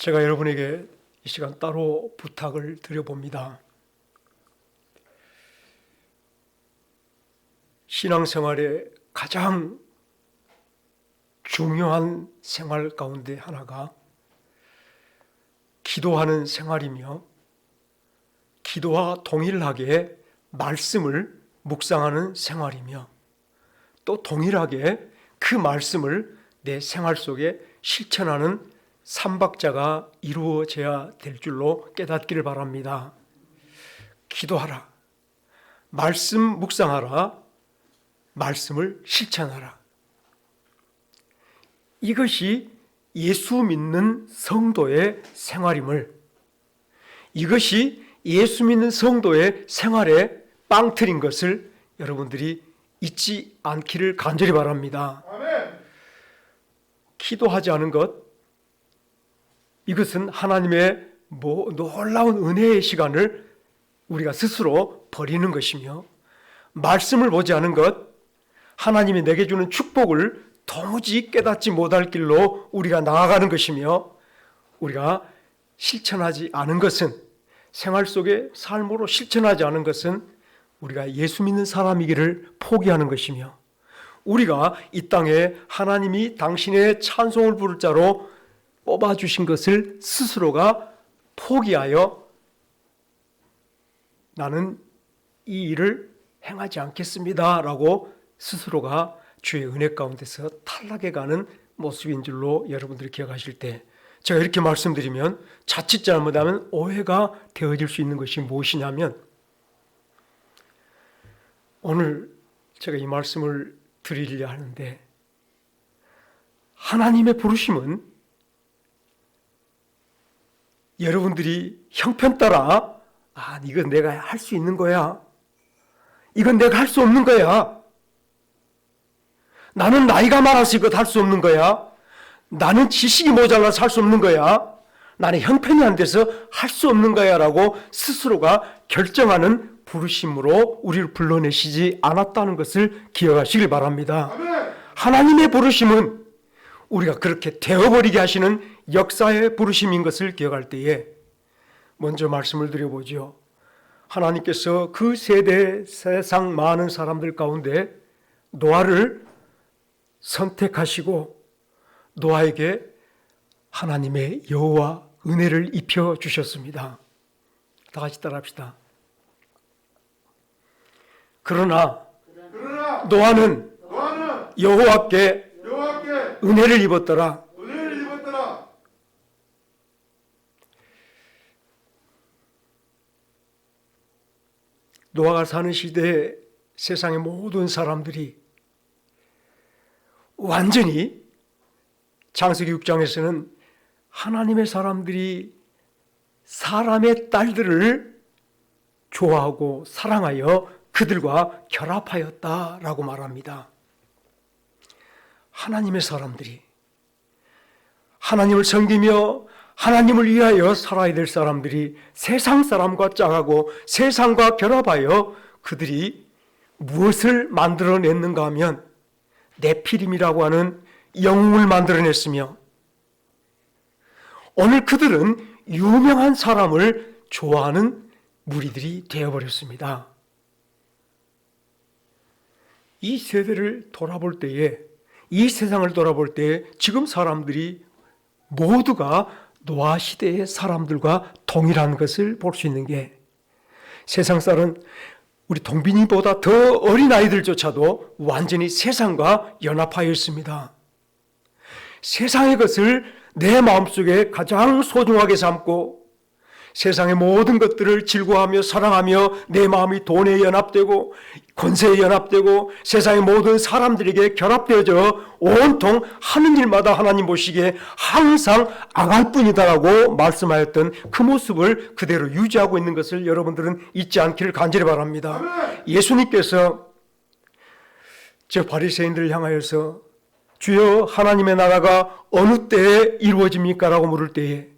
제가 여러분에게 이 시간 따로 부탁을 드려봅니다. 신앙생활의 가장 중요한 생활 가운데 하나가 기도하는 생활이며, 기도와 동일하게 말씀을 묵상하는 생활이며, 또 동일하게 그 말씀을 내 생활 속에 실천하는 삼박자가 이루어져야 될 줄로 깨닫기를 바랍니다. 기도하라, 말씀 묵상하라, 말씀을 실천하라. 이것이 예수 믿는 성도의 생활임을, 이것이 예수 믿는 성도의 생활의 빵틀인 것을 여러분들이 잊지 않기를 간절히 바랍니다. 아멘. 기도하지 않은 것, 이것은 하나님의 놀라운 은혜의 시간을 우리가 스스로 버리는 것이며, 말씀을 보지 않은 것, 하나님이 내게 주는 축복을 도무지 깨닫지 못할 길로 우리가 나아가는 것이며, 우리가 실천하지 않은 것은, 생활 속의 삶으로 실천하지 않은 것은 우리가 예수 믿는 사람이기를 포기하는 것이며, 우리가 이 땅에 하나님이 당신의 찬송을 부를 자로 뽑아주신 것을 스스로가 포기하여 나는 이 일을 행하지 않겠습니다 라고 스스로가 주의 은혜 가운데서 탈락해가는 모습인 줄로 여러분들이 기억하실 때, 제가 이렇게 말씀드리면 자칫 잘못하면 오해가 되어질 수 있는 것이 무엇이냐면, 오늘 제가 이 말씀을 드리려 하는데, 하나님의 부르심은 여러분들이 형편 따라 이건 내가 할 수 있는 거야, 이건 내가 할 수 없는 거야, 나는 나이가 많아서 이것 할 수 없는 거야, 나는 지식이 모자라서 할 수 없는 거야, 나는 형편이 안 돼서 할 수 없는 거야 라고 스스로가 결정하는 부르심으로 우리를 불러내시지 않았다는 것을 기억하시길 바랍니다. 아멘. 하나님의 부르심은 우리가 그렇게 되어버리게 하시는 역사의 부르심인 것을 기억할 때에 먼저 말씀을 드려보죠. 하나님께서 그 세대 세상 많은 사람들 가운데 노아를 선택하시고 노아에게 하나님의 여호와 은혜를 입혀 주셨습니다. 다 같이 따라합시다. 그러나 노아는 여호와께 은혜를 입었더라. 노아가 사는 시대에 세상의 모든 사람들이 완전히, 창세기 6장에서는 하나님의 사람들이 사람의 딸들을 좋아하고 사랑하여 그들과 결합하였다라고 말합니다. 하나님의 사람들이, 하나님을 섬기며 하나님을 위하여 살아야 될 사람들이 세상 사람과 짝하고 세상과 결합하여 그들이 무엇을 만들어냈는가 하면 네피림이라고 하는 영웅을 만들어냈으며, 오늘 그들은 유명한 사람을 좋아하는 무리들이 되어버렸습니다. 이 세대를 돌아볼 때에, 이 세상을 돌아볼 때에 지금 사람들이 모두가 노아 시대의 사람들과 동일한 것을 볼 수 있는 게, 세상 사람은 우리 동빈이보다 더 어린 아이들조차도 완전히 세상과 연합하여 있습니다. 세상의 것을 내 마음속에 가장 소중하게 삼고 세상의 모든 것들을 즐거워하며 사랑하며 내 마음이 돈에 연합되고 권세에 연합되고 세상의 모든 사람들에게 결합되어져 온통 하는 일마다 하나님 보시기에 항상 악할 뿐이다라고 말씀하였던 그 모습을 그대로 유지하고 있는 것을 여러분들은 잊지 않기를 간절히 바랍니다. 예수님께서 저 바리새인들을 향하여서 주여 하나님의 나라가 어느 때에 이루어집니까? 라고 물을 때에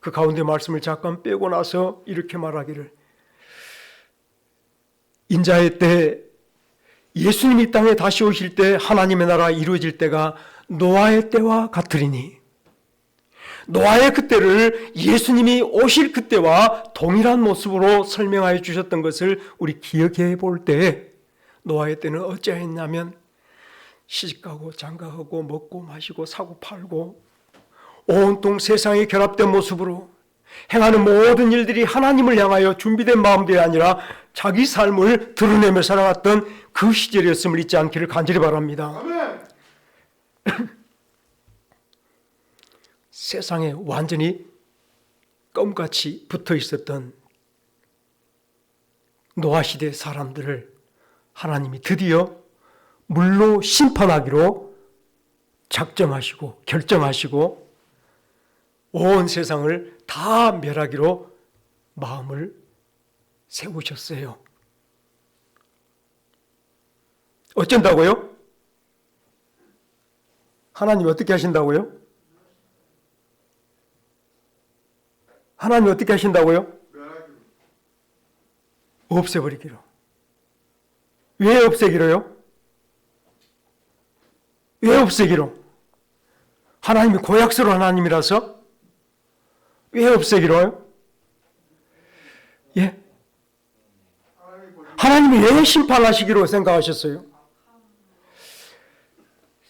그 가운데 말씀을 잠깐 빼고 나서 이렇게 말하기를, 인자의 때, 예수님이 땅에 다시 오실 때 하나님의 나라가 이루어질 때가 노아의 때와 같으리니 노아의 그때를 예수님이 오실 그때와 동일한 모습으로 설명하여 주셨던 것을 우리 기억해 볼 때 노아의 때는 어찌하였냐면 시집가고 장가가고 먹고 마시고 사고 팔고 온통 세상에 결합된 모습으로 행하는 모든 일들이 하나님을 향하여 준비된 마음들이 아니라 자기 삶을 드러내며 살아갔던 그 시절이었음을 잊지 않기를 간절히 바랍니다. 세상에 완전히 껌같이 붙어 있었던 노아 시대 사람들을 하나님이 드디어 물로 심판하기로 작정하시고 결정하시고 온 세상을 다 멸하기로 마음을 세우셨어요. 어쩐다고요? 하나님 어떻게 하신다고요? 하나님 어떻게 하신다고요? 없애버리기로. 왜 없애기로요? 왜 없애기로? 하나님이 고약스러운 하나님이라서? 왜 없애기로요? 예? 하나님이 왜 심판하시기로 생각하셨어요?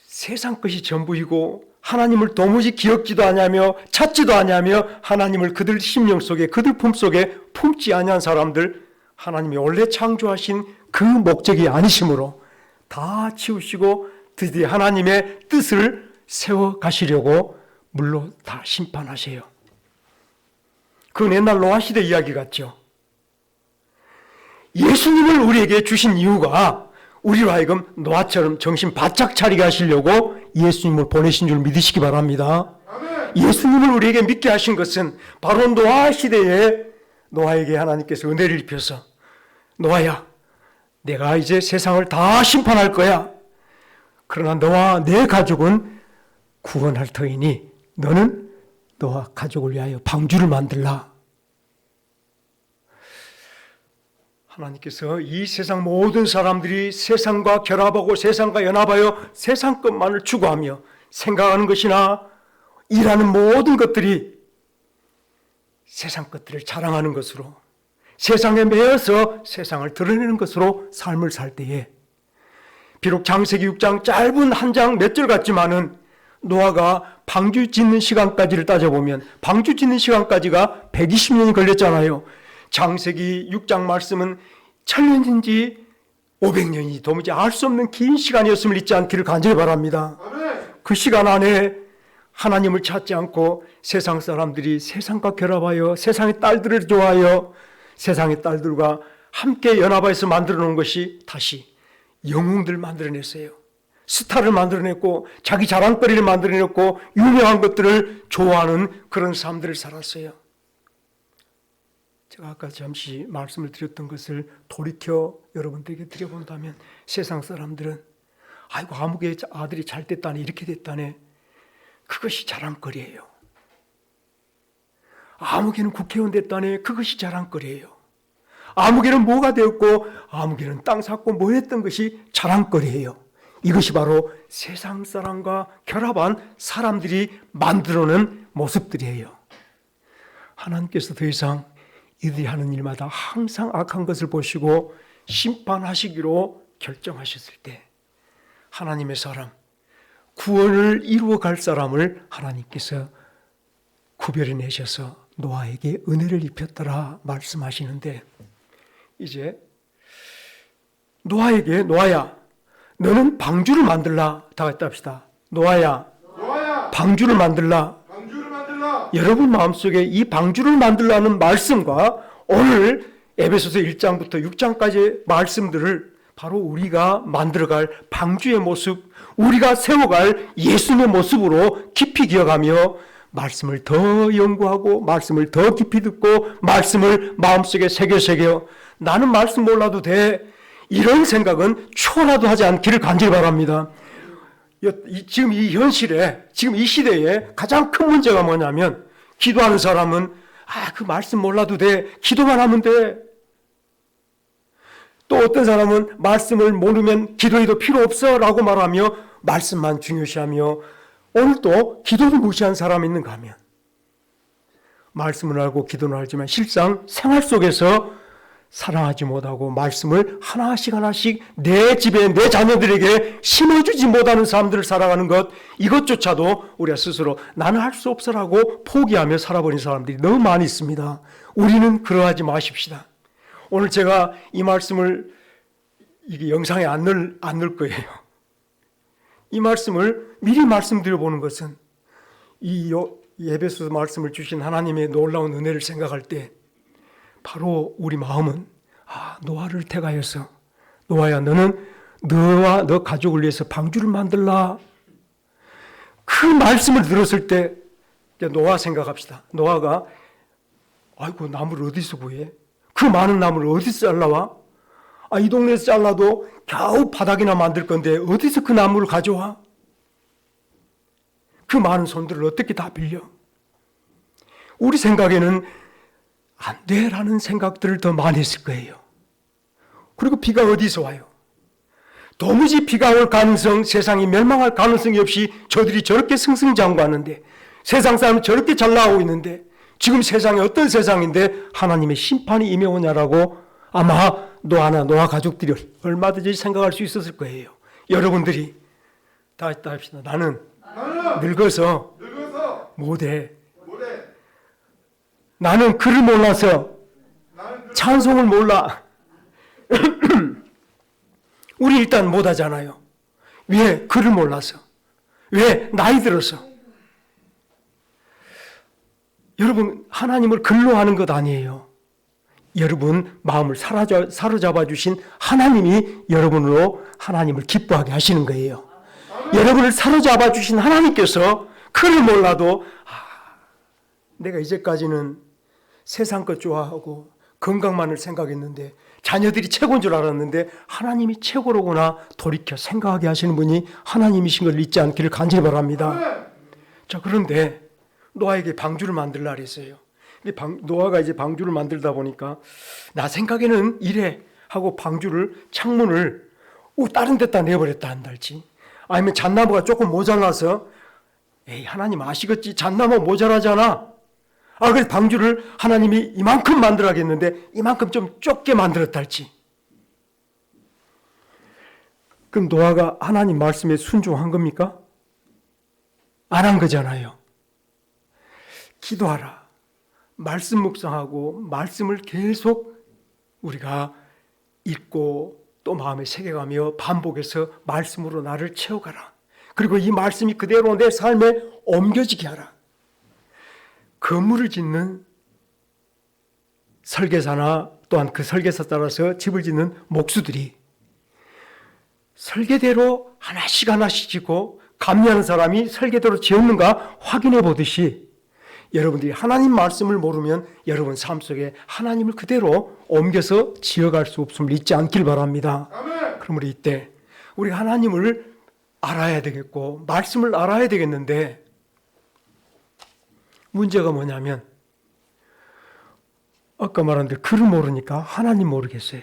세상 것이 전부이고 하나님을 도무지 기억지도 아니하며 찾지도 아니하며 하나님을 그들 심령 속에 그들 품속에 품지 아니한 사람들, 하나님이 원래 창조하신 그 목적이 아니심으로 다 치우시고 드디어 하나님의 뜻을 세워 가시려고 물로 다 심판하세요. 그건 옛날 노아 시대 이야기 같죠. 예수님을 우리에게 주신 이유가 우리로 하여금 노아처럼 정신 바짝 차리게 하시려고 예수님을 보내신 줄 믿으시기 바랍니다. 아멘. 예수님을 우리에게 믿게 하신 것은 바로 노아 시대에 노아에게 하나님께서 은혜를 입혀서 노아야, 내가 이제 세상을 다 심판할 거야. 그러나 너와 내 가족은 구원할 터이니 너는 너와 가족을 위하여 방주를 만들라. 하나님께서 이 세상 모든 사람들이 세상과 결합하고 세상과 연합하여 세상 것만을 추구하며 생각하는 것이나 일하는 모든 것들이 세상 것들을 자랑하는 것으로 세상에 매여서 세상을 드러내는 것으로 삶을 살 때에 비록 창세기 6장 짧은 한 장 몇 절 같지만은 노아가 방주 짓는 시간까지를 따져보면 방주 짓는 시간까지가 120년이 걸렸잖아요. 창세기 6장 말씀은 1000년인지 500년인지 도무지 알 수 없는 긴 시간이었음을 잊지 않기를 간절히 바랍니다. 그 시간 안에 하나님을 찾지 않고 세상 사람들이 세상과 결합하여 세상의 딸들을 좋아하여 세상의 딸들과 함께 연합해서 만들어 놓은 것이 다시 영웅들 만들어냈어요. 스타를 만들어냈고 자기 자랑거리를 만들어냈고 유명한 것들을 좋아하는 그런 삶들을 살았어요. 제가 아까 잠시 말씀을 드렸던 것을 돌이켜 여러분들에게 드려본다면 세상 사람들은 아이고 아무개 아들이 잘 됐다네 이렇게 됐다네 그것이 자랑거리예요. 아무개는 국회의원 됐다네 그것이 자랑거리예요. 아무개는 뭐가 되었고 아무개는 땅 샀고 뭐 했던 것이 자랑거리예요. 이것이 바로 세상 사람과 결합한 사람들이 만들어낸 모습들이에요. 하나님께서 더 이상 이들이 하는 일마다 항상 악한 것을 보시고 심판하시기로 결정하셨을 때 하나님의 사람, 구원을 이루어 갈 사람을 하나님께서 구별해내셔서 노아에게 은혜를 입혔더라 말씀하시는데 이제 노아에게 노아야 너는 방주를 만들라 다 같이 합시다. 노아야 방주를 만들라. 여러분 마음속에 이 방주를 만들라는 말씀과 오늘 에베소서 1장부터 6장까지의 말씀들을 바로 우리가 만들어갈 방주의 모습, 우리가 세워갈 예수님의 모습으로 깊이 기억하며 말씀을 더 연구하고 말씀을 더 깊이 듣고 말씀을 마음속에 새겨 나는 말씀 몰라도 돼 이런 생각은 초라도 하지 않기를 간절히 바랍니다. 지금 이 현실에 지금 이 시대에 가장 큰 문제가 뭐냐면 기도하는 사람은 그 말씀 몰라도 돼 기도만 하면 돼. 또 어떤 사람은 말씀을 모르면 기도해도 필요 없어 라고 말하며 말씀만 중요시하며 오늘 또 기도를 무시한 사람이 있는가 하면 말씀을 알고 기도는 하지만 실상 생활 속에서 사랑하지 못하고 말씀을 하나씩 하나씩 내 집에 내 자녀들에게 심어주지 못하는 사람들을 살아가는 것, 이것조차도 우리가 스스로 나는 할 수 없어라고 포기하며 살아버린 사람들이 너무 많이 있습니다. 우리는 그러하지 마십시다. 오늘 제가 이 말씀을 이게 영상에 안 넣을 거예요. 이 말씀을 미리 말씀드려보는 것은 이 에베소서 말씀을 주신 하나님의 놀라운 은혜를 생각할 때 바로 우리 마음은 노아를 택하여서 노아야 너는 너와 너 가족을 위해서 방주를 만들라. 그 말씀을 들었을 때 노아 생각합시다. 노아가 아이고 나무를 어디서 구해? 그 많은 나무를 어디서 잘라와? 이 동네에서 잘라도 겨우 바닥이나 만들 건데 어디서 그 나무를 가져와? 그 많은 손들을 어떻게 다 빌려? 우리 생각에는 안 돼라는 생각들을 더 많이 했을 거예요. 그리고 비가 어디서 와요? 도무지 비가 올 가능성, 세상이 멸망할 가능성이 없이 저들이 저렇게 승승장구하는데, 세상 사람은 저렇게 잘 나오고 있는데 지금 세상이 어떤 세상인데 하나님의 심판이 임해오냐라고 아마 노아나 노아 가족들이 얼마든지 생각할 수 있었을 거예요. 여러분들이 다 합시다. 나는 늙어서 못해. 나는 글을 몰라서 찬송을 몰라. 우리 일단 못하잖아요. 왜? 글을 몰라서. 왜? 나이 들어서. 여러분, 하나님을 글로 하는 것 아니에요. 여러분 마음을 사로잡아 주신 하나님이 여러분으로 하나님을 기뻐하게 하시는 거예요. 여러분을 사로잡아 주신 하나님께서 글을 몰라도 내가 이제까지는 세상 것 좋아하고 건강만을 생각했는데 자녀들이 최고인 줄 알았는데 하나님이 최고로구나 돌이켜 생각하게 하시는 분이 하나님이신 걸 잊지 않기를 간절히 바랍니다. 자, 그런데 노아에게 방주를 만들라 그랬어요. 노아가 이제 방주를 만들다 보니까 나 생각에는 이래 하고 방주를 창문을 다른 데다 내버렸다 한달지, 아니면 잣나무가 조금 모자라서 에이 하나님 아시겠지 잣나무 모자라잖아. 그래서 방주를 하나님이 이만큼 만들어야겠는데 이만큼 좀 좁게 만들었다 할지. 그럼 노아가 하나님 말씀에 순종한 겁니까? 안 한 거잖아요. 기도하라. 말씀 묵상하고 말씀을 계속 우리가 읽고 또 마음에 새겨가며 반복해서 말씀으로 나를 채워가라. 그리고 이 말씀이 그대로 내 삶에 옮겨지게 하라. 건물을 짓는 설계사나 또한 그 설계사 따라서 집을 짓는 목수들이 설계대로 하나씩 하나씩 짓고 감리하는 사람이 설계대로 지었는가 확인해 보듯이 여러분들이 하나님 말씀을 모르면 여러분 삶 속에 하나님을 그대로 옮겨서 지어갈 수 없음을 잊지 않길 바랍니다. 그럼 우리 이때 우리 하나님을 알아야 되겠고 말씀을 알아야 되겠는데 문제가 뭐냐면 아까 말한 대로 글을 모르니까 하나님 모르겠어요.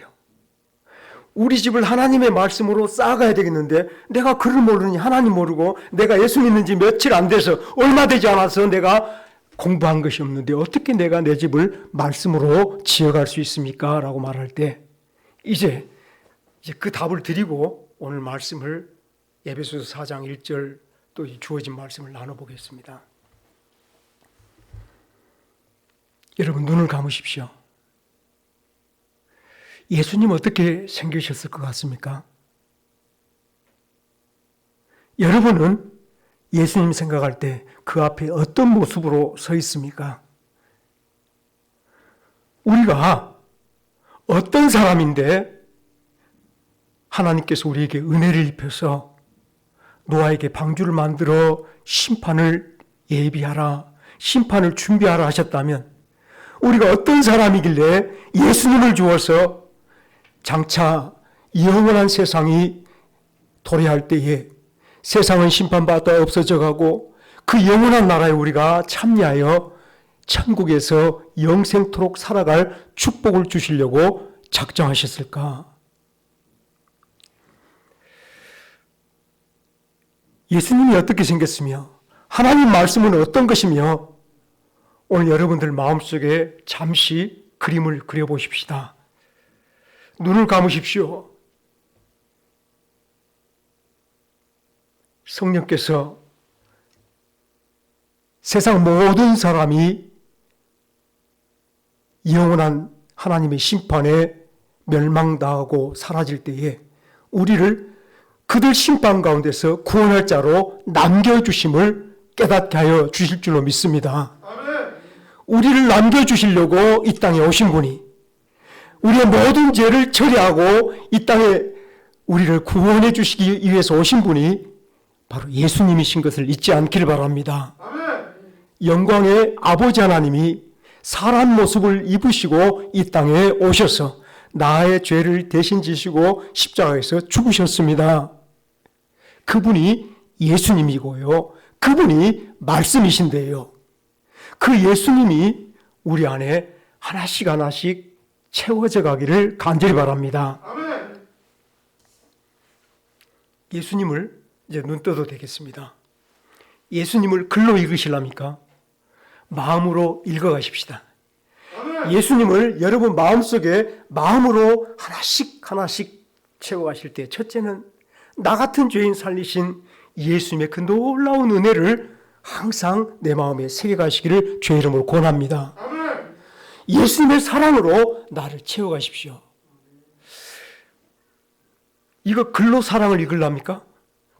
우리 집을 하나님의 말씀으로 쌓아가야 되겠는데 내가 글을 모르니 하나님 모르고 내가 예수 믿는 지 며칠 안 돼서 얼마 되지 않아서 내가 공부한 것이 없는데 어떻게 내가 내 집을 말씀으로 지어갈 수 있습니까? 라고 말할 때 이제 그 답을 드리고 오늘 말씀을 에베소서 4장 1절 또 주어진 말씀을 나눠보겠습니다. 여러분 눈을 감으십시오. 예수님 어떻게 생기셨을 것 같습니까? 여러분은 예수님 생각할 때 그 앞에 어떤 모습으로 서 있습니까? 우리가 어떤 사람인데 하나님께서 우리에게 은혜를 입혀서 노아에게 방주를 만들어 심판을 예비하라, 심판을 준비하라 하셨다면 우리가 어떤 사람이길래 예수님을 주어서 장차 영원한 세상이 도래할 때에 세상은 심판받아 없어져 가고 그 영원한 나라에 우리가 참여하여 천국에서 영생토록 살아갈 축복을 주시려고 작정하셨을까? 예수님이 어떻게 생겼으며 하나님 말씀은 어떤 것이며 오늘 여러분들 마음속에 잠시 그림을 그려보십시다. 눈을 감으십시오. 성령께서 세상 모든 사람이 영원한 하나님의 심판에 멸망당하고 사라질 때에 우리를 그들 심판 가운데서 구원할 자로 남겨주심을 깨닫게 하여 주실 줄로 믿습니다. 우리를 남겨주시려고 이 땅에 오신 분이, 우리의 모든 죄를 처리하고 이 땅에 우리를 구원해 주시기 위해서 오신 분이 바로 예수님이신 것을 잊지 않기를 바랍니다. 영광의 아버지 하나님이 사람 모습을 입으시고 이 땅에 오셔서 나의 죄를 대신 지시고 십자가에서 죽으셨습니다. 그분이 예수님이고요. 그분이 말씀이신데요. 그 예수님이 우리 안에 하나씩 하나씩 채워져 가기를 간절히 바랍니다. 예수님을 이제 눈 떠도 되겠습니다. 예수님을 글로 읽으시랍니까? 마음으로 읽어가십시다. 예수님을 여러분 마음속에 마음으로 하나씩 하나씩 채워가실 때, 첫째는 나 같은 죄인 살리신 예수님의 그 놀라운 은혜를 항상 내 마음에 새겨가시기를 주의 이름으로 권합니다. 예수님의 사랑으로 나를 채워가십시오. 이거 글로 사랑을 읽으랍니까?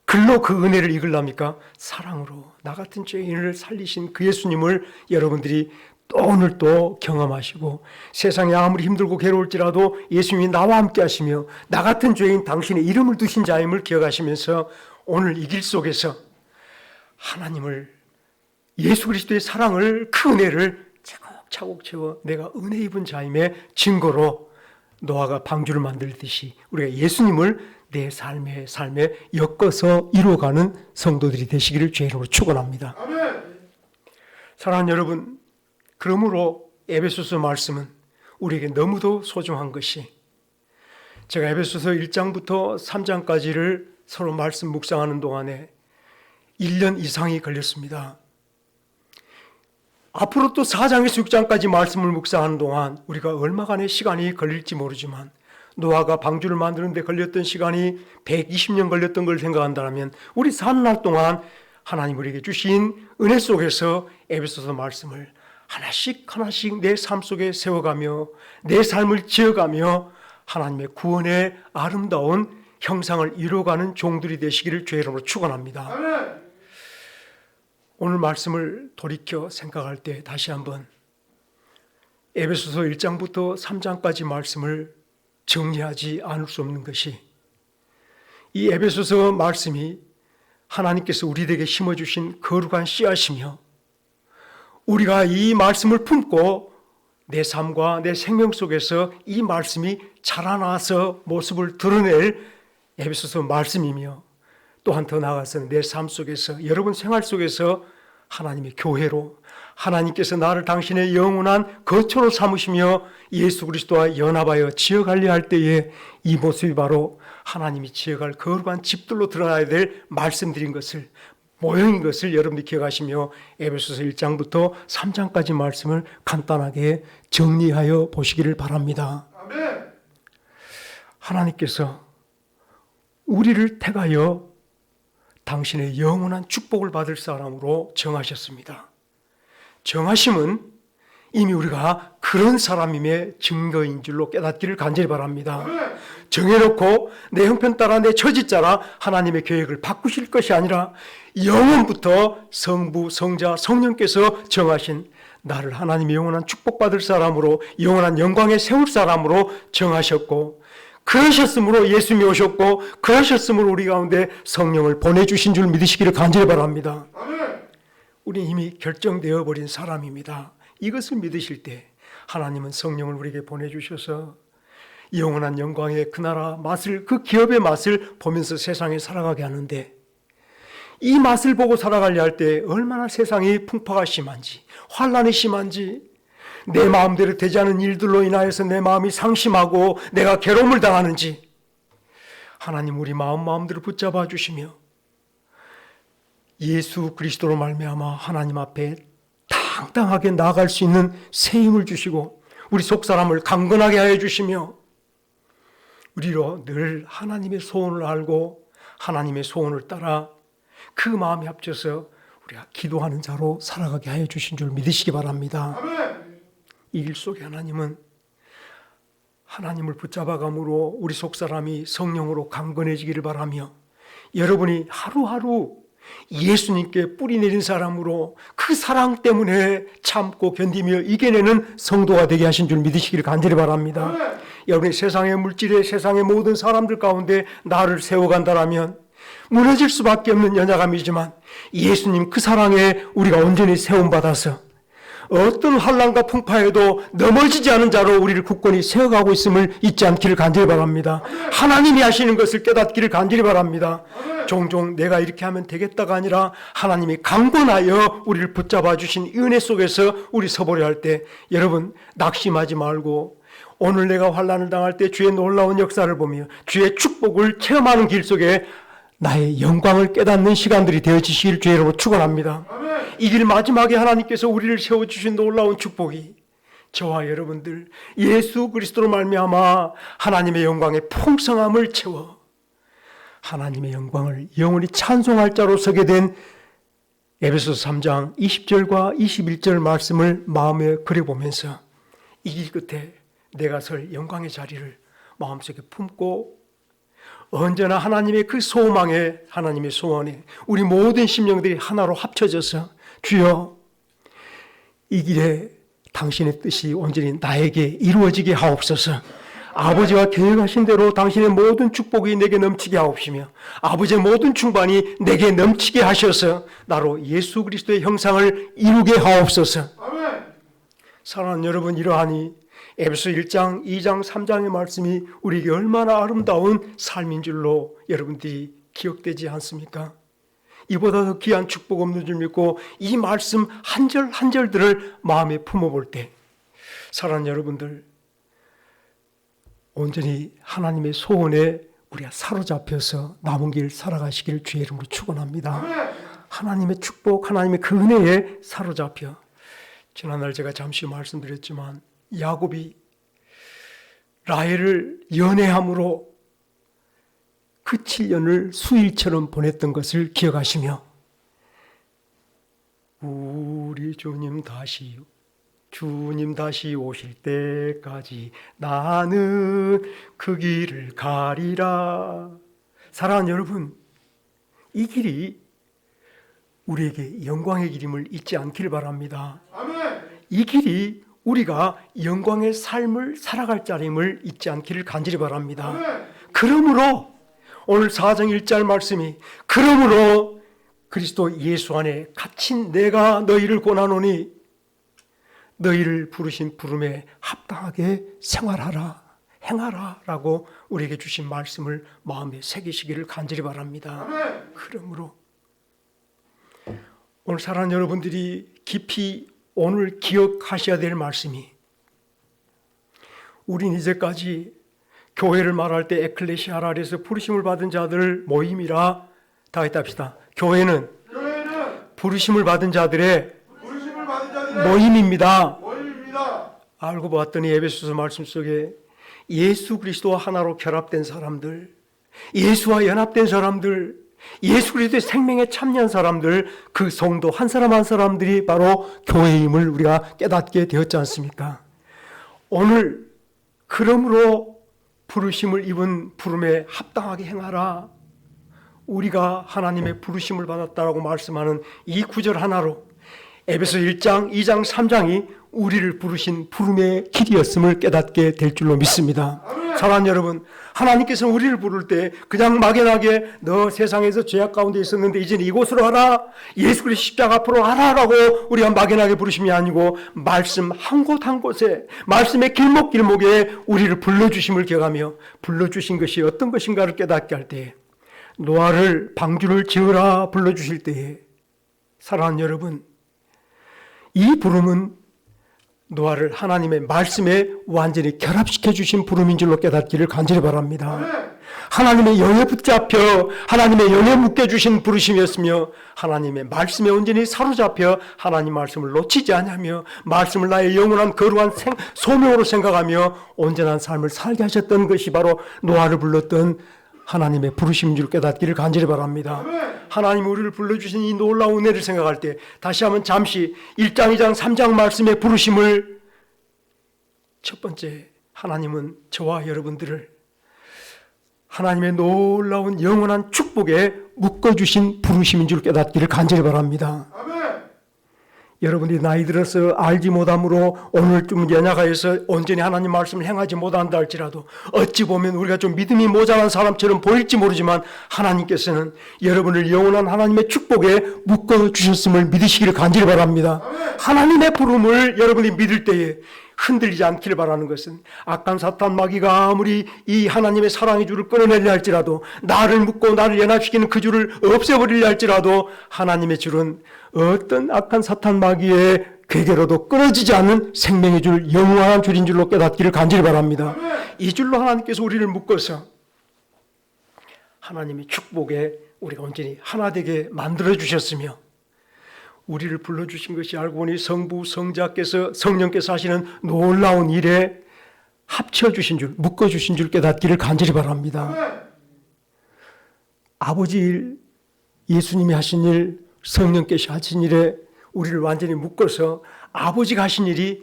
글로 그 은혜를 읽으랍니까? 사랑으로 나 같은 죄인을 살리신 그 예수님을 여러분들이 또 오늘 또 경험하시고, 세상에 아무리 힘들고 괴로울지라도 예수님이 나와 함께 하시며 나 같은 죄인 당신의 이름을 두신 자임을 기억하시면서 오늘 이 길 속에서 하나님을, 예수 그리스도의 사랑을, 그 은혜를 차곡차곡 채워 내가 은혜 입은 자임의 증거로 노아가 방주를 만들듯이 우리가 예수님을 내 삶에 엮어서 이루어가는 성도들이 되시기를 주의 이름으로 축원합니다. 사랑하는 여러분, 그러므로 에베소서 말씀은 우리에게 너무도 소중한 것이, 제가 에베소서 1장부터 3장까지를 서로 말씀 묵상하는 동안에 1년 이상이 걸렸습니다. 앞으로 또 4장에서 6장까지 말씀을 묵상하는 동안 우리가 얼마간의 시간이 걸릴지 모르지만, 노아가 방주를 만드는 데 걸렸던 시간이 120년 걸렸던 걸 생각한다면 우리 사는 동안 하나님 우리에게 주신 은혜 속에서 에베소서 말씀을 하나씩 하나씩 내 삶 속에 세워가며 내 삶을 지어가며 하나님의 구원의 아름다운 형상을 이루어가는 종들이 되시기를 주의 이름으로 축원합니다. 오늘 말씀을 돌이켜 생각할 때 다시 한번 에베소서 1장부터 3장까지 말씀을 정리하지 않을 수 없는 것이, 이 에베소서 말씀이 하나님께서 우리에게 심어주신 거룩한 씨앗이며, 우리가 이 말씀을 품고 내 삶과 내 생명 속에서 이 말씀이 자라나서 모습을 드러낼 에베소서 말씀이며, 또한 더 나아가서는 내 삶 속에서, 여러분 생활 속에서 하나님의 교회로, 하나님께서 나를 당신의 영원한 거처로 삼으시며 예수 그리스도와 연합하여 지어가려 할 때에 이 모습이 바로 하나님이 지어갈 거룩한 집들로 드러나야 될 말씀드린 것을, 모형인 것을 여러분들이 기억하시며 에베소서 1장부터 3장까지 말씀을 간단하게 정리하여 보시기를 바랍니다. 아멘. 하나님께서 우리를 택하여 당신의 영원한 축복을 받을 사람으로 정하셨습니다. 정하심은 이미 우리가 그런 사람임의 증거인 줄로 깨닫기를 간절히 바랍니다. 정해놓고 내 형편 따라 내 처지 따라 하나님의 계획을 바꾸실 것이 아니라 영원부터 성부, 성자, 성령께서 정하신 나를 하나님의 영원한 축복받을 사람으로, 영원한 영광에 세울 사람으로 정하셨고, 그러셨으므로 예수님이 오셨고, 그러셨으므로 우리 가운데 성령을 보내주신 줄 믿으시기를 간절히 바랍니다. 우리 이미 결정되어 버린 사람입니다. 이것을 믿으실 때 하나님은 성령을 우리에게 보내주셔서 영원한 영광의 그 나라 맛을, 그 기업의 맛을 보면서 세상에 살아가게 하는데, 이 맛을 보고 살아가려 할 때 얼마나 세상이 풍파가 심한지, 환난이 심한지, 내 마음대로 되지 않은 일들로 인하여서 내 마음이 상심하고 내가 괴로움을 당하는지 하나님 우리 마음대로 붙잡아 주시며 예수 그리스도로 말미암아 하나님 앞에 다 당당하게 나아갈 수 있는 새 힘을 주시고 우리 속사람을 강건하게 하여 주시며 우리로 늘 하나님의 소원을 알고 하나님의 소원을 따라 그 마음에 합쳐서 우리가 기도하는 자로 살아가게 하여 주신 줄 믿으시기 바랍니다. 이 길 속에 하나님은 하나님을 붙잡아감으로 우리 속사람이 성령으로 강건해지기를 바라며 여러분이 하루하루 예수님께 뿌리 내린 사람으로 그 사랑 때문에 참고 견디며 이겨내는 성도가 되게 하신 줄 믿으시기를 간절히 바랍니다. 여러분이 세상의 물질에 세상의 모든 사람들 가운데 나를 세워간다라면 무너질 수밖에 없는 연약함이지만 예수님 그 사랑에 우리가 온전히 세움받아서 어떤 환난과 풍파에도 넘어지지 않은 자로 우리를 굳건히 세워가고 있음을 잊지 않기를 간절히 바랍니다. 하나님이 하시는 것을 깨닫기를 간절히 바랍니다. 종종 내가 이렇게 하면 되겠다가 아니라 하나님이 강권하여 우리를 붙잡아 주신 은혜 속에서 우리 서보려 할 때 여러분 낙심하지 말고 오늘 내가 환난을 당할 때 주의 놀라운 역사를 보며 주의 축복을 체험하는 길 속에 나의 영광을 깨닫는 시간들이 되어지시길 주의 이름으로 축원합니다. 이 길 마지막에 하나님께서 우리를 세워주신 놀라운 축복이 저와 여러분들 예수 그리스도로 말미암아 하나님의 영광의 풍성함을 채워 하나님의 영광을 영원히 찬송할 자로 서게 된 에베소서 3장 20절과 21절 말씀을 마음에 그려보면서 이 길 끝에 내가 설 영광의 자리를 마음속에 품고 언제나 하나님의 그 소망에 하나님의 소원에 우리 모든 심령들이 하나로 합쳐져서 주여 이 길에 당신의 뜻이 온전히 나에게 이루어지게 하옵소서. 아버지가 계획하신 대로 당신의 모든 축복이 내게 넘치게 하옵시며 아버지의 모든 충만이 내게 넘치게 하셔서 나로 예수 그리스도의 형상을 이루게 하옵소서. 아멘. 사랑하는 여러분, 이러하니 에베소 1장, 2장, 3장의 말씀이 우리에게 얼마나 아름다운 삶인 줄로 여러분들이 기억되지 않습니까? 이보다 더 귀한 축복 없는 줄 믿고 이 말씀 한 절 한 절들을 마음에 품어볼 때 사랑하는 여러분들 온전히 하나님의 소원에 우리가 사로잡혀서 남은 길 살아가시기를 주의 이름으로 축원합니다. 하나님의 축복, 하나님의 그 은혜에 사로잡혀 지난날 제가 잠시 말씀드렸지만 야곱이 라헬을 연애함으로 그 7년을 수일처럼 보냈던 것을 기억하시며 우리 주님 다시 오실 때까지 나는 그 길을 가리라. 사랑하는 여러분, 이 길이 우리에게 영광의 길임을 잊지 않기를 바랍니다. 아멘. 이 길이 우리가 영광의 삶을 살아갈 자임을 잊지 않기를 간절히 바랍니다. 아멘. 그러므로 오늘 4장 1절 말씀이 그러므로 그리스도 예수 안에 갇힌 내가 너희를 권하노니 너희를 부르신 부름에 합당하게 생활하라, 행하라 라고 우리에게 주신 말씀을 마음에 새기시기를 간절히 바랍니다. 아멘. 그러므로 오늘 사랑하는 여러분들이 깊이 오늘 기억하셔야 될 말씀이 우린 이제까지 교회를 말할 때 에클레시아라 그래서 부르심을 받은 자들 모임이라 다 했다 합시다. 교회는 부르심을 받은 자들의 모임입니다. 알고 봤더니 에베소서 말씀 속에 예수 그리스도와 하나로 결합된 사람들, 예수와 연합된 사람들, 예수 그리스도의 생명에 참여한 사람들, 그 성도 한 사람 한 사람들이 바로 교회임을 우리가 깨닫게 되었지 않습니까? 오늘 그러므로 부르심을 입은 부름에 합당하게 행하라. 우리가 하나님의 부르심을 받았다라고 말씀하는 이 구절 하나로 에베소 1장, 2장, 3장이 우리를 부르신 부름의 길이었음을 깨닫게 될 줄로 믿습니다. 사랑하는 여러분, 하나님께서는 우리를 부를 때 그냥 막연하게 너 세상에서 죄악 가운데 있었는데 이제는 이곳으로 하라, 예수 그리스도 십자가 앞으로 하라라고 우리가 막연하게 부르심이 아니고 말씀 한 곳 한 곳에 말씀의 길목길목에 우리를 불러주심을 기억하며 불러주신 것이 어떤 것인가를 깨닫게 할 때에 노아를 방주를 지으라 불러주실 때에 사랑하는 여러분, 이 부름은 노아를 하나님의 말씀에 완전히 결합시켜 주신 부름인 줄로 깨닫기를 간절히 바랍니다. 하나님의 영에 붙잡혀 하나님의 영에 묶여주신 부르심이었으며 하나님의 말씀에 온전히 사로잡혀 하나님 말씀을 놓치지 않으며 말씀을 나의 영원한 거룩한 소명으로 생각하며 온전한 삶을 살게 하셨던 것이 바로 노아를 불렀던 하나님의 부르심인 줄 깨닫기를 간절히 바랍니다. 하나님 우리를 불러주신 이 놀라운 은혜를 생각할 때 다시 한번 잠시 1장, 2장, 3장 말씀의 부르심을 첫 번째 하나님은 저와 여러분들을 하나님의 놀라운 영원한 축복에 묶어주신 부르심인 줄 깨닫기를 간절히 바랍니다. 아멘. 여러분이 나이 들어서 알지 못함으로 오늘 좀 연약하여서 온전히 하나님 말씀을 행하지 못한다 할지라도 어찌 보면 우리가 좀 믿음이 모자란 사람처럼 보일지 모르지만 하나님께서는 여러분을 영원한 하나님의 축복에 묶어주셨음을 믿으시기를 간절히 바랍니다. 아멘. 하나님의 부름을 여러분이 믿을 때에 흔들리지 않기를 바라는 것은 악한 사탄 마귀가 아무리 이 하나님의 사랑의 줄을 끊어내려 할지라도 나를 묶고 나를 연합시키는 그 줄을 없애버리려 할지라도 하나님의 줄은 어떤 악한 사탄 마귀의 괴계로도 끊어지지 않는 생명의 줄, 영원한 줄인 줄로 깨닫기를 간절히 바랍니다. 이 줄로 하나님께서 우리를 묶어서 하나님의 축복에 우리가 온전히 하나 되게 만들어 주셨으며 우리를 불러주신 것이 알고 보니 성부, 성자께서 성령께서 하시는 놀라운 일에 합쳐주신 줄, 묶어주신 줄 깨닫기를 간절히 바랍니다. 아버지 일, 예수님이 하신 일, 성령께서 하신 일에 우리를 완전히 묶어서 아버지가 하신 일이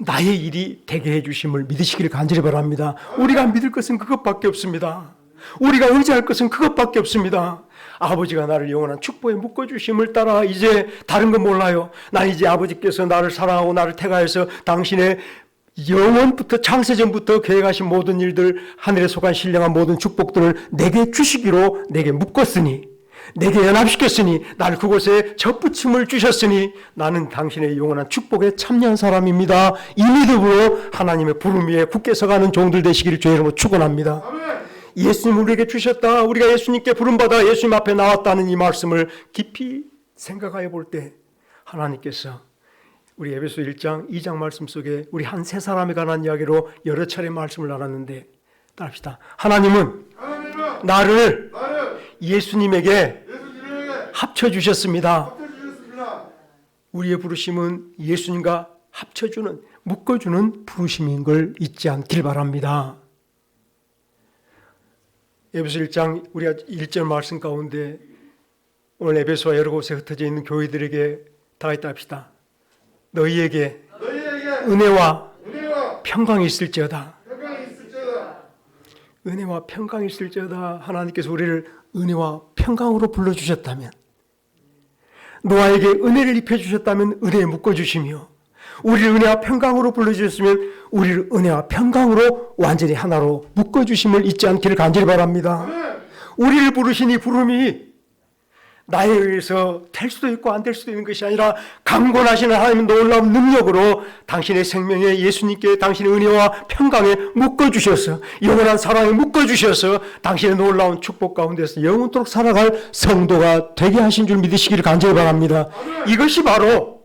나의 일이 되게 해주심을 믿으시기를 간절히 바랍니다. 우리가 믿을 것은 그것밖에 없습니다. 우리가 의지할 것은 그것밖에 없습니다. 아버지가 나를 영원한 축복에 묶어주심을 따라 이제 다른 건 몰라요. 난 이제 아버지께서 나를 사랑하고 나를 택하여서 당신의 영원부터 창세전부터 계획하신 모든 일들, 하늘에 속한 신령한 모든 축복들을 내게 주시기로 내게 묶었으니, 내게 연합시켰으니, 나를 그곳에 접붙임을 주셨으니 나는 당신의 영원한 축복에 참여한 사람입니다. 이 믿음으로 하나님의 부름 위에 굳게 서가는 종들 되시기를 주의 이름으로 축원합니다. 예수님 우리에게 주셨다, 우리가 예수님께 부름받아 예수님 앞에 나왔다는 이 말씀을 깊이 생각해 볼 때 하나님께서 우리 에베소 1장, 2장 말씀 속에 우리 한 세 사람에 관한 이야기로 여러 차례 말씀을 나눴는데 따릅시다. 하나님은 나를 예수님에게 합쳐주셨습니다. 우리의 부르심은 예수님과 합쳐주는, 묶어주는 부르심인 걸 잊지 않길 바랍니다. 에베소 1장 우리가 1절 말씀 가운데 오늘 에베소와 여러 곳에 흩어져 있는 교회들에게 다 있다 합시다. 너희에게 은혜와 평강이 있을지어다. 은혜와 평강이 있을지어다. 하나님께서 우리를 은혜와 평강으로 불러주셨다면, 노아에게 은혜를 입혀주셨다면 은혜에 묶어주시며, 우리를 은혜와 평강으로 불러주셨으면 우리를 은혜와 평강으로 완전히 하나로 묶어주심을 잊지 않기를 간절히 바랍니다. 우리를 부르신 이 부름이 나에 의해서 될 수도 있고 안 될 수도 있는 것이 아니라 강권하시는 하나님의 놀라운 능력으로 당신의 생명에 예수님께 당신의 은혜와 평강에 묶어주셔서 영원한 사랑에 묶어주셔서 당신의 놀라운 축복 가운데서 영원토록 살아갈 성도가 되게 하신 줄 믿으시기를 간절히 바랍니다. 이것이 바로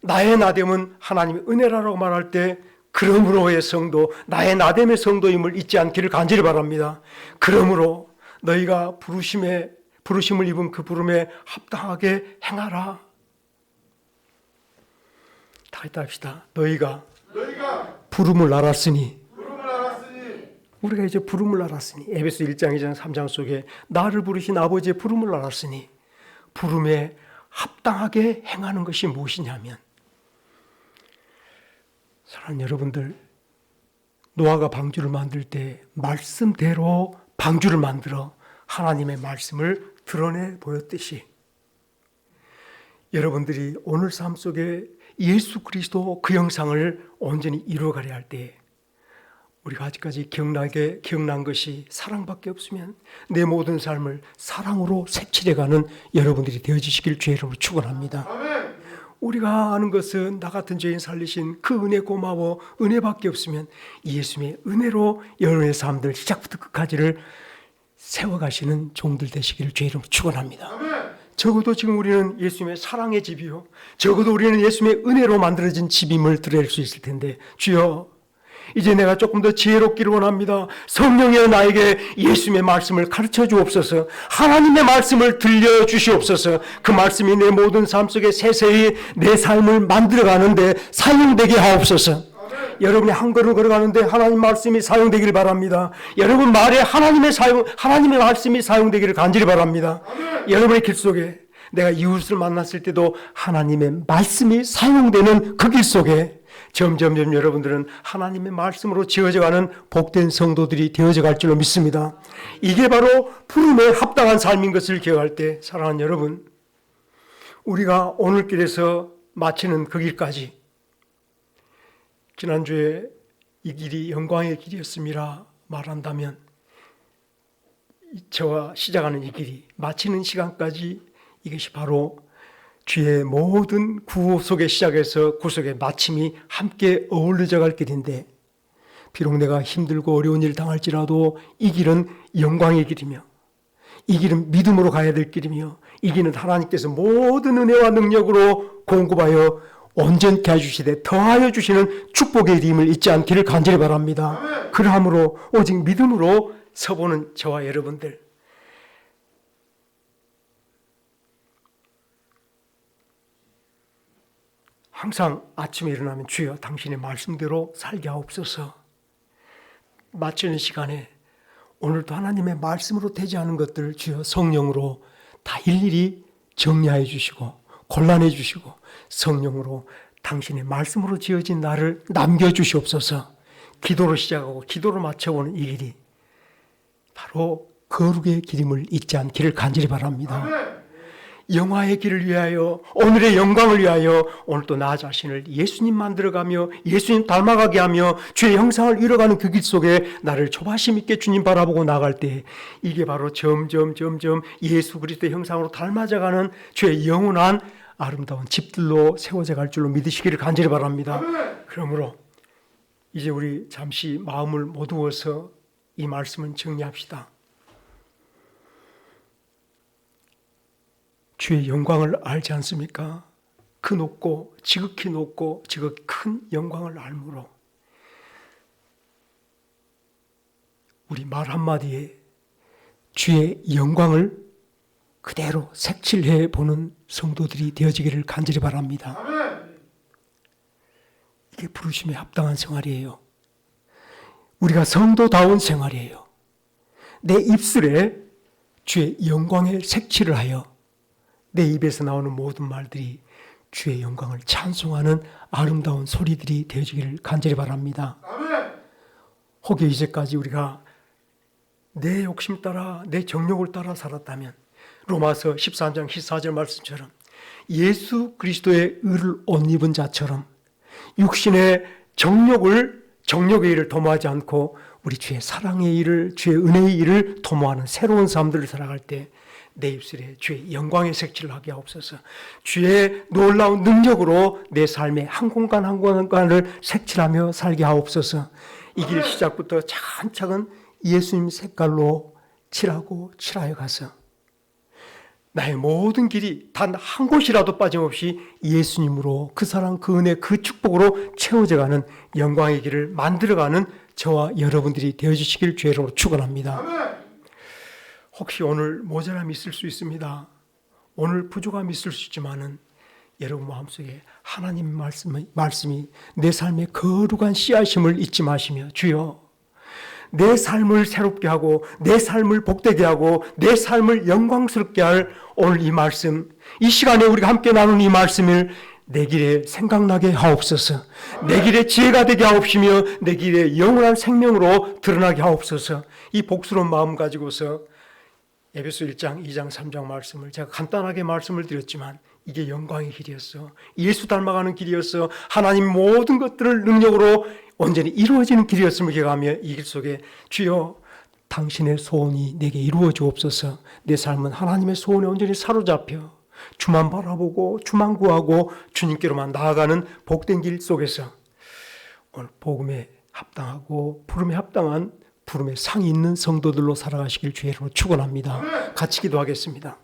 나의 나됨은 하나님의 은혜라고 말할 때 그러므로의 성도, 나의 나됨의 성도임을 잊지 않기를 간절히 바랍니다. 그러므로 너희가 부르심을 입은 그 부름에 합당하게 행하라. 다 했다 합시다. 너희가 부름을 알았으니, 우리가 이제 부름을 알았으니, 에베소 1장, 2장, 3장 속에 나를 부르신 아버지의 부름을 알았으니 부름에 합당하게 행하는 것이 무엇이냐면, 사랑하는 여러분들, 노아가 방주를 만들 때 말씀대로 방주를 만들어 하나님의 말씀을 드러내 보였듯이 여러분들이 오늘 삶 속에 예수 그리스도 그 형상을 온전히 이루어가려 할 때 우리가 아직까지 기억난 것이 사랑밖에 없으면 내 모든 삶을 사랑으로 색칠해가는 여러분들이 되어지시길 주의 이름으로 축원합니다. 우리가 아는 것은 나 같은 죄인 살리신 그 은혜 고마워, 은혜밖에 없으면 예수님의 은혜로 여러분의 삶들 시작부터 끝까지를 세워가시는 종들 되시기를 주의 이름으로 축원합니다. 적어도 지금 우리는 예수님의 사랑의 집이요, 적어도 우리는 예수님의 은혜로 만들어진 집임을 드릴 수 있을 텐데, 주여 이제 내가 조금 더 지혜롭기를 원합니다. 성령이여 나에게 예수님의 말씀을 가르쳐 주옵소서. 하나님의 말씀을 들려주시옵소서. 그 말씀이 내 모든 삶 속에 세세히 내 삶을 만들어가는데 사용되게 하옵소서. 여러분이 한 걸음 걸어가는데 하나님 말씀이 사용되기를 바랍니다. 여러분 말에 하나님의 말씀이 사용되기를 간절히 바랍니다. 여러분의 길 속에 내가 이웃을 만났을 때도 하나님의 말씀이 사용되는 그 길 속에 점점점 여러분들은 하나님의 말씀으로 지어져가는 복된 성도들이 되어져 갈 줄로 믿습니다. 이게 바로 부름에 합당한 삶인 것을 기억할 때, 사랑하는 여러분, 우리가 오늘 길에서 마치는 그 길까지, 지난주에 이 길이 영광의 길이었음이라 말한다면 저와 시작하는 이 길이 마치는 시간까지 이것이 바로 주의 모든 구속의 시작에서 구속의 마침이 함께 어울려져 갈 길인데, 비록 내가 힘들고 어려운 일을 당할지라도 이 길은 영광의 길이며, 이 길은 믿음으로 가야 될 길이며, 이 길은 하나님께서 모든 은혜와 능력으로 공급하여 온전케 해주시되 더하여 주시는 축복의 이름을 잊지 않기를 간절히 바랍니다. 그러함으로 오직 믿음으로 서보는 저와 여러분들, 항상 아침에 일어나면 주여 당신의 말씀대로 살게 하옵소서. 마치는 시간에 오늘도 하나님의 말씀으로 되지 않은 것들을 주여 성령으로 다 일일이 정리하여 주시고 골라내 주시고 성령으로 당신의 말씀으로 지어진 나를 남겨주시옵소서. 기도로 시작하고 기도로 마쳐보는 이 길이 바로 거룩의 길임을 잊지 않기를 간절히 바랍니다. 영화의 길을 위하여, 오늘의 영광을 위하여 오늘도 나 자신을 예수님 만들어가며 예수님 닮아가게 하며 주의 형상을 이뤄가는 그 길 속에 나를 조바심 있게 주님 바라보고 나갈 때, 이게 바로 점점 예수 그리스도의 형상으로 닮아져가는 주의 영원한 아름다운 집들로 세워져 갈 줄로 믿으시기를 간절히 바랍니다. 그러므로 이제 우리 잠시 마음을 모두어서 이 말씀을 정리합시다. 주의 영광을 알지 않습니까? 그 높고 지극히 큰 영광을 알므로 우리 말 한마디에 주의 영광을 그대로 색칠해 보는 성도들이 되어지기를 간절히 바랍니다. 이게 부르심에 합당한 생활이에요. 우리가 성도다운 생활이에요. 내 입술에 주의 영광의 색칠을 하여 내 입에서 나오는 모든 말들이 주의 영광을 찬송하는 아름다운 소리들이 되어지기를 간절히 바랍니다. 혹여 이제까지 우리가 내 욕심 따라 내 정욕을 따라 살았다면 로마서 13장 14절 말씀처럼 예수 그리스도의 의를 옷 입은 자처럼 육신의 정욕의 일을 도모하지 않고 우리 주의 사랑의 일을, 주의 은혜의 일을 도모하는 새로운 삶들을 살아갈 때 내 입술에 주의 영광의 색칠을 하게 하옵소서. 주의 놀라운 능력으로 내 삶의 한 공간 한 공간을 색칠하며 살게 하옵소서. 이 길 시작부터 차근차근 예수님 색깔로 칠하여 가서 나의 모든 길이 단 한 곳이라도 빠짐없이 예수님으로, 그 사랑, 그 은혜, 그 축복으로 채워져가는 영광의 길을 만들어가는 저와 여러분들이 되어주시길 주의 이름으로 축원합니다. 혹시 오늘 모자람이 있을 수 있습니다. 오늘 부족함이 있을 수 있지만은 여러분 마음속에 하나님 말씀이 내 삶의 거룩한 씨앗임을 잊지 마시며, 주여 내 삶을 새롭게 하고 내 삶을 복되게 하고 내 삶을 영광스럽게 할 오늘 이 말씀, 이 시간에 우리가 함께 나눈 이 말씀을 내 길에 생각나게 하옵소서. 내 길에 지혜가 되게 하옵시며 내 길에 영원한 생명으로 드러나게 하옵소서. 이 복스러운 마음 가지고서 에베소 1장, 2장, 3장 말씀을 제가 간단하게 말씀을 드렸지만 이게 영광의 길이었어. 예수 닮아가는 길이었어. 하나님 모든 것들을 능력으로 온전히 이루어지는 길이었음을 기억하며 이 길 속에 주여 당신의 소원이 내게 이루어 주옵소서. 내 삶은 하나님의 소원에 온전히 사로잡혀 주만 바라보고 주만 구하고 주님께로만 나아가는 복된 길 속에서 오늘 복음에 합당하고 부름에 합당한 부름에 상이 있는 성도들로 살아가시길 주의 이름으로 축원합니다. 같이 기도하겠습니다.